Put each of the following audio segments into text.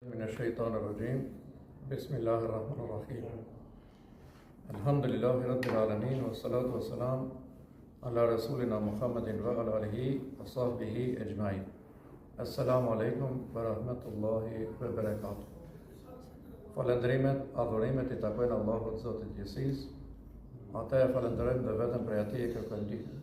من الشيطان الرجيم بسم الله الرحمن الرحيم الحمد لله رب العالمين والصلاة والسلام على رسولنا محمد وعلى آله وصحبه أجمعين. السلام عليكم ورحمة الله وبركاته. Falëndrimet, adhurimet I takojnë Allahut Zotit Gjithësisë. Ata e falënderojmë dhe vetëm prej Atij e kërkojmë ndihmën.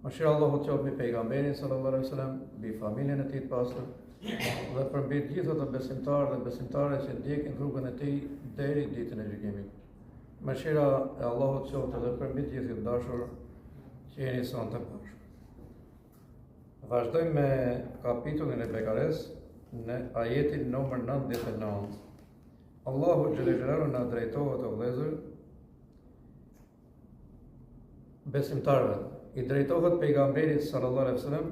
Mëshira Allahut qoftë mbi pejgamberin sallallahu alaihi wasallam, mbi familjen e tij të pastër, dhe për mbi të gjithë ata besimtarë dhe besimtare që ndjekin rrugën e tij deri ditën e gjykimit. Mëshira e Allahut qoftë edhe për mbi të gjithë të dashur që jeni sonte bashkë. Vazhdojmë me kapitullin e Bekares në ajetin numër 99. Allahu xhallahu na drejtohet o vëllezër besimtarëve, I drejtohet pejgamberit sallallahu alaihi wasallam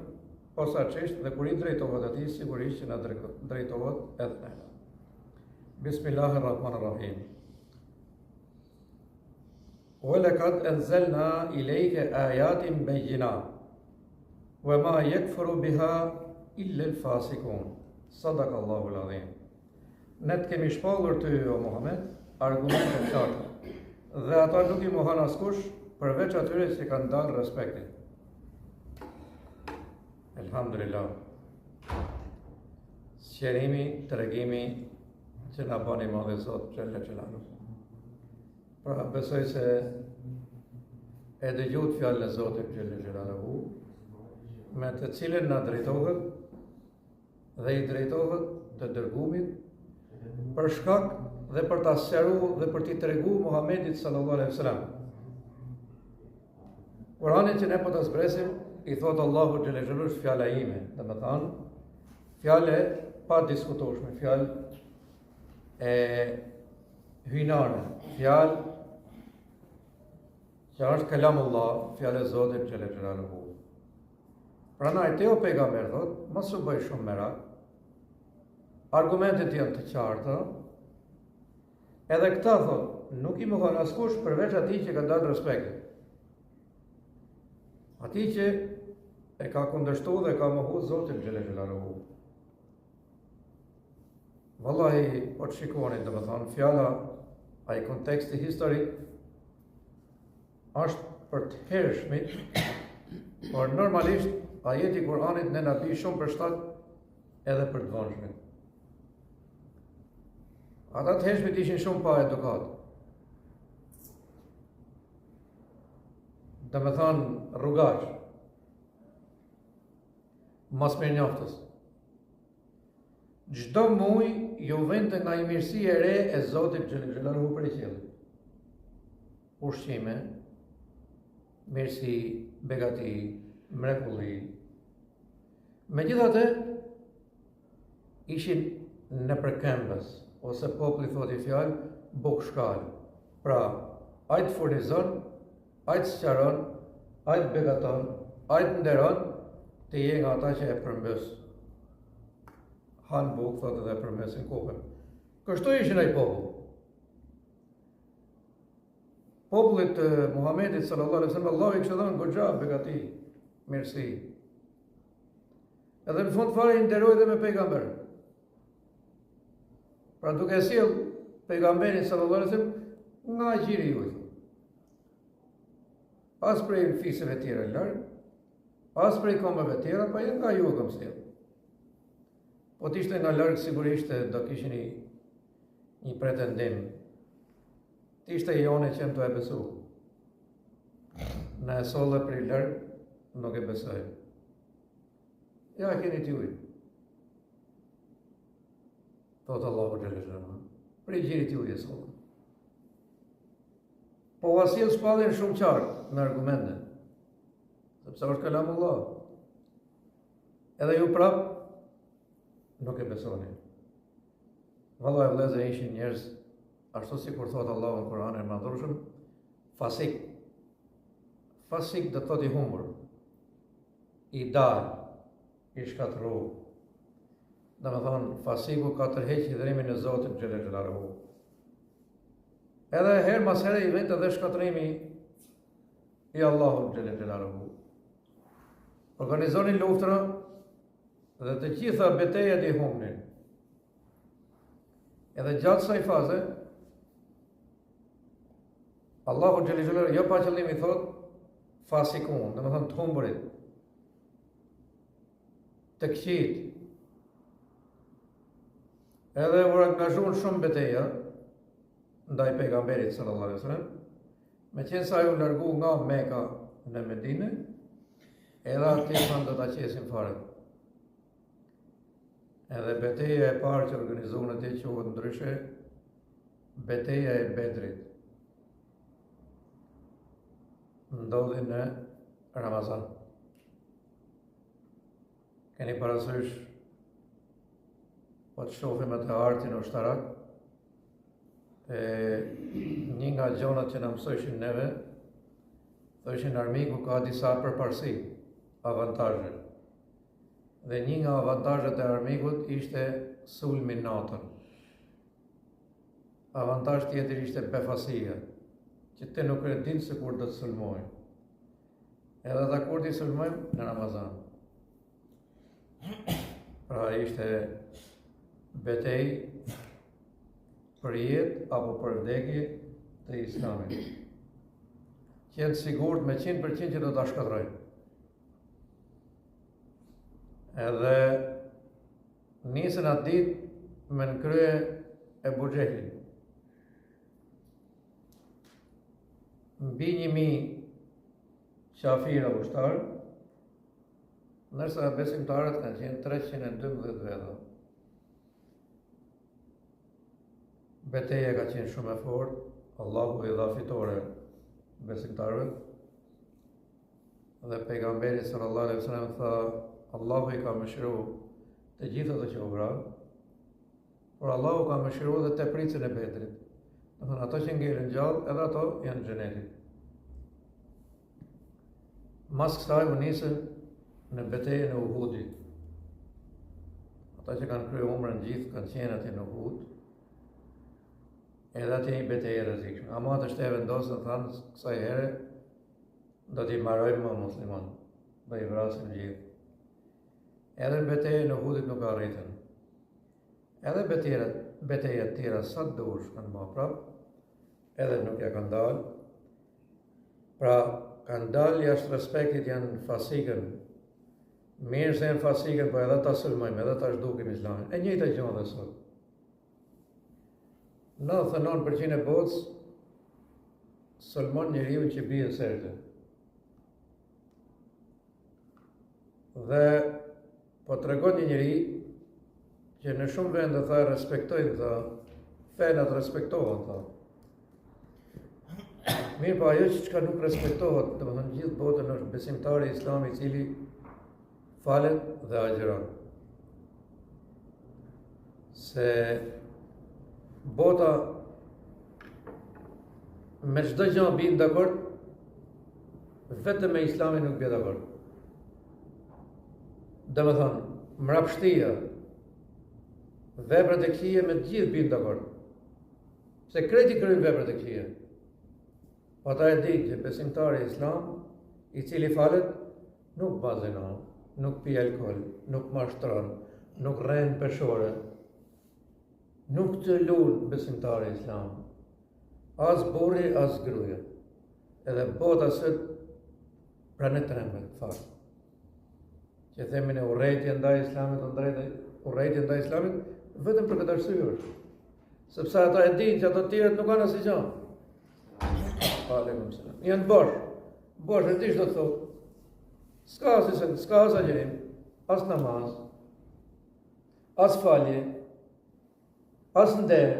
posaçërisht dhe kur I drejtohet atij sigurisht që na drejtohet edhe ne. Bismillahirrahmanirrahim. Wa laqad anzalna ilayka ayatin bayyinat wa ma yakfuru biha illa al-fasiqun. Sadaqallahu al-azim. Ne të kemi shpallur ty o Muhammed argumente të qarta dhe ata nuk I mohan askush përveç atyre që kanë dalë respektin. Elhamdulillah. Sqarimi, tregimi që na bani madhe Zot xhella xhelalu. Pra besoj se e dëgjut fjalën e Zotit xhella xhelalu, me të cilën na drejtohet dhe I drejtohet të dërgumit për shkak dhe për ta sqaruar dhe për t'i treguar Muhamedit sallallahu alaihi wasallam. Kur'anin që ne po ta zbresim I thot Allahu xhela xhelalu fjala ime, domethënë fjalë pa diskutueshme, fjalë e hynare, fjalë që është kalamullah, fjalë e Zotit xhela xhelalu. Prandaj te o pejgamber thot, mos u bëj shumë merak. Argumentet janë të qarta. Edhe këta thot, nuk I mohon askush përveç atij që ka dalë respektin. Atij që e ka kundërshtuar dhe ka mohuar Zotin xhela xhelalu. Wallahi, po të shikoni, domethënë fjala, ai konteksti historik është për të hershmit, por normalisht ajeti I Kur'anit ne na bie shumë përshtat edhe për të vonshmit. Ata të hershmit ishin shumë pa edukat. Domethënë rrugaq, mosmirnjoftës. Çdo muj ju vente nga I mirësi e re e Zotit xhelalu për qiellit. Ushqime, mirësi, begati, mrekulli. Megjithatë, ishin në përkëmbës, ose populli thoti fjalë, bukshkal. Pra, ai të furnizon, ai të sqaron, ai të begaton, ai të nderon, të je nga ata që e përmbës. Han bukë, thotë dhe përmbësin kokën. Kështu ishin ai popull. Popullit të Muhamedit sallallahu alaihi wasallam, Allahu I kishte dhënë goxha begati, mirësi. Edhe në fund fare I nderoi dhe me pejgamber. Pra duke sjell pejgamberin sallallahu alaihi wasallam nga gjiri juaj. As prej fisëve tjera larg, as prej kombeve tjera, pa nga ju kam sjell. Po t'ishte nga larg sigurisht do kishin një pretendim. T'ishte jone që më të e besu. Në e solle prej larg, nuk e besoj. Ja, keni t'juj. Thotë Allahu xhela xhelalu. Prej gjirit t'juj e solle. Po vasil shpallin shumë qartë me argumente. Sepse është kalamullah. Edhe ju prap nuk e besoni. Vallahi vëllezër ishin njerëz ashtu si kur thot Allahu në Kur'anin e Madhërueshëm, fasik. Fasik do të thotë I humbur, I dal, I shkatërru. Domethënë fasiku ka tërheqë hidhrimin e Zotit xhela xhelalu. Edhe herë mas here I vjen edhe shkatërimi I Allahut xhela xhelalu. Organizonin luftra dhe të gjitha betejat I humbnin. Edhe gjatë kësaj faze, Allahu xhallahu jo pa qëllim i thot fasikun, domethënë të humburit, të këqijt. Edhe u angazhuan shumë betejë ndaj pejgamberit sallallahu alaihi wasallam, meqense ai u largu nga Mekka në Medinë, edhe atje do ta qesin fare. Edhe betejë e parë që organizohen atje quhet ndryshe betejë e Bedrit. Ndodhi në Ramazan. Keni parasysh po të shohim atë artin ushtarak, një nga gjonat që na mësojshin neve, thoshin armiku ka disa përparësi, avantazhe. Dhe një nga avantazhet e armikut ishte sulmi natën. Avantazh tjetër ishte befasia, që te nuk e din se kur do të sulmojnë. Edhe ata kur t'i sulmojnë në Ramazan. Pra ishte betej për jetë apo për vdekje të Islamit. Qenë sigurt me 100% që do ta shkatërrojnë. Edhe nisën atë ditë me në krye e Buxhehlin. Mbi 1000 qafira ushtarë, ndërsa besimtarët kanë qenë 312 veta. Betejë ka qenë shumë e fortë, Allahu i dha fitore besimtarëve. Dhe pejgamberi sallallahu alaihi wasallam tha, Allahu i ka mëshiruar të gjitha ato që u vran, por Allahu ka mëshiruar edhe tepricën e Bedrit. Domethënë ato që ngelen gjallë, edhe ato janë në xhenetin. Mas kësaj u nisën në betejën e Uhudit. Ata që kanë kryer umrën gjithë kanë qenë atje në Uhud. Edhe atje një betejë e rrezikshme. Ama të shte vendosën thanë kësaj here do t'i marrojmë më musliman, do i vrasim gjithë. Edhe në betejën e Uhudit nuk arritën. Edhe betejët tjera sa të dush kanë bërë prapë, edhe nuk ja kanë dalë. Pra, kanë dalë jashtë respektit janë fasikën. Mirë se janë fasikën, po edhe ta sulmojmë, edhe ta zhdukim Islamin. E njëjta gjë edhe sot. 99% e botës sulmon njeriu që bie në sejdë. Dhe po tregon një njeri që në shumë vende tha respektojnë tha, fenat respektohen tha. Mirë, po ajo që nuk respektohet, domethënë gjithë botën është besimtari i Islamit i cili falet dhe agjeron. Se bota me çdo gjë bin dakord, vetëm me Islamin nuk bie dakord. Domethënë, mrapshtia, veprat e këqija me të gjithë bin dakord. Se kreti kryen veprat e këqija. Ata e dinë që besimtari Islam, i cili falet, nuk bazenon, nuk pi alkool, nuk mashtron, nuk rren peshore, nuk të lun besimtari Islam, as burri, as gruaja. Edhe bota sot pranë trembet fare. Që themin e urrejtje ndaj Islamit, urrejtje ndaj Islamit, vetëm për këtë arsye është. Sepse ata e dinë që ato të tjerët nuk kanë asgjë. Aleikum selam. Janë bosh, e dish do të thotë. S'ka as agjerim, as namaz, as falje, as nder.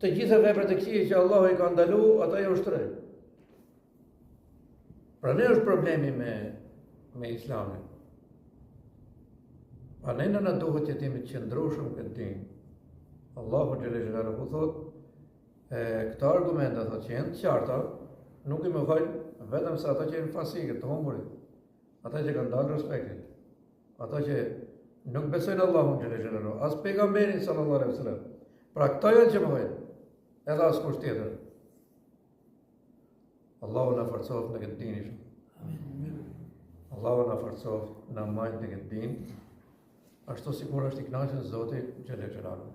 Të gjitha veprat e këqija që Allahu i ka ndaluar, ata i ushtrojnë. Pra ne është problemi me Islamin. Pa ne në duhet që t'jemi të qëndrueshëm këtë din. Allahu xhallahu thotë, këta argumente thotë që janë të qarta, nuk i më fajnë vetëm se ata që janë fasikët, të humburit, ata që kanë dalë respektin, ata që nuk besojnë Allahun xhallahu, as pejgamberin sallallahu alaihi wasallam. Pra këta janë që më fajnë, edhe as kusht tjetër. Allahu na forcoft në këtë din ishëm. Allahu na forcoft në majtë në këtë din. ashtu sikur është i kënaqur Zoti xhelel xhelalu.